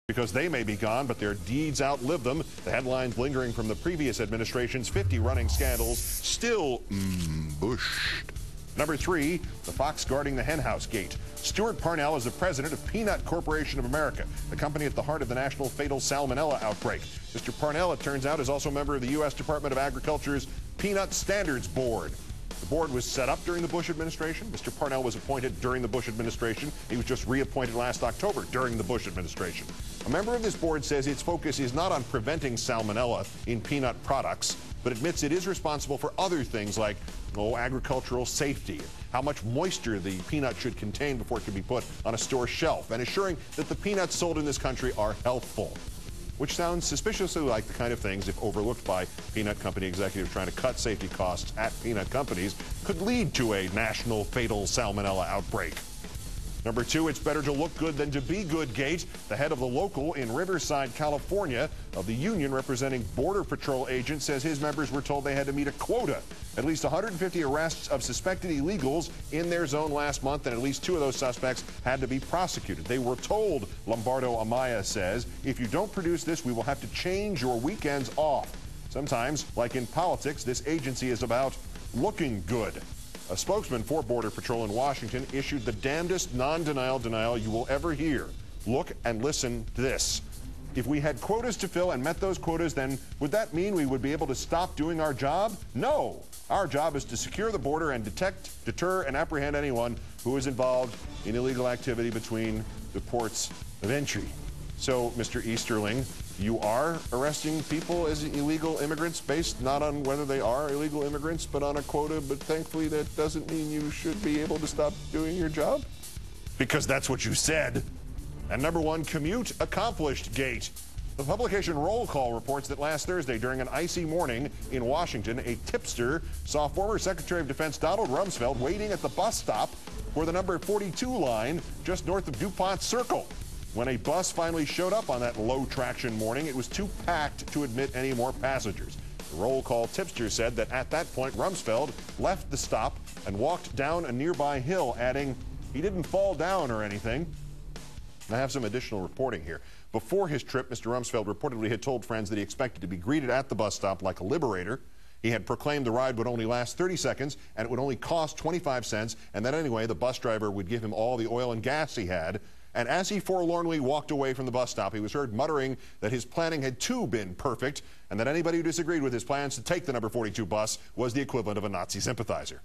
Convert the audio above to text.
Because they may be gone, but their deeds outlive them. The headlines lingering from the previous administration's 50 running scandals still bushed. Number 3, the fox guarding the Henhouse-Gate. Stuart Parnell is the president of Peanut Corporation of America, the company at the heart of the national fatal salmonella outbreak. Mr. Parnell, it turns out, is also a member of the U.S. Department of Agriculture's Peanut Standards Board. The board was set up during the Bush administration. Mr. Parnell was appointed during the Bush administration. He was just reappointed last October during the Bush administration. A member of this board says its focus is not on preventing salmonella in peanut products, but admits it is responsible for other things like agricultural safety, how much moisture the peanut should contain before it can be put on a store shelf, and assuring that the peanuts sold in this country are healthful. Which sounds suspiciously like the kind of things, if overlooked by peanut company executives trying to cut safety costs at peanut companies, could lead to a national fatal salmonella outbreak. Number 2, it's better to look good than to be good gate. The head of the local in Riverside, California, of the union representing Border Patrol agents, says his members were told they had to meet a quota. At least 150 arrests of suspected illegals in their zone last month, and at least 2 of those suspects had to be prosecuted. They were told, Lombardo Amaya says, if you don't produce this, we will have to change your weekends off. Sometimes, like in politics, this agency is about looking good. A spokesman for Border Patrol in Washington issued the damnedest non-denial denial you will ever hear. Look and listen to this. If we had quotas to fill and met those quotas, then would that mean we would be able to stop doing our job? No. Our job is to secure the border and detect, deter, and apprehend anyone who is involved in illegal activity between the ports of entry. So, Mr. Easterling, you are arresting people as illegal immigrants based not on whether they are illegal immigrants, but on a quota, but thankfully that doesn't mean you should be able to stop doing your job? Because that's what you said. And number 1, Commute accomplished gate. The publication Roll Call reports that last Thursday, during an icy morning in Washington, a tipster saw former Secretary of Defense Donald Rumsfeld waiting at the bus stop for the number 42 line just north of DuPont Circle. When a bus finally showed up on that low-traction morning, it was too packed to admit any more passengers. The roll call tipster said that at that point, Rumsfeld left the stop and walked down a nearby hill, adding, he didn't fall down or anything. I have some additional reporting here. Before his trip, Mr. Rumsfeld reportedly had told friends that he expected to be greeted at the bus stop like a liberator. He had proclaimed the ride would only last 30 seconds and it would only cost 25 cents, and that anyway, the bus driver would give him all the oil and gas he had. And as he forlornly walked away from the bus stop, he was heard muttering that his planning had too been perfect, and that anybody who disagreed with his plans to take the number 42 bus was the equivalent of a Nazi sympathizer.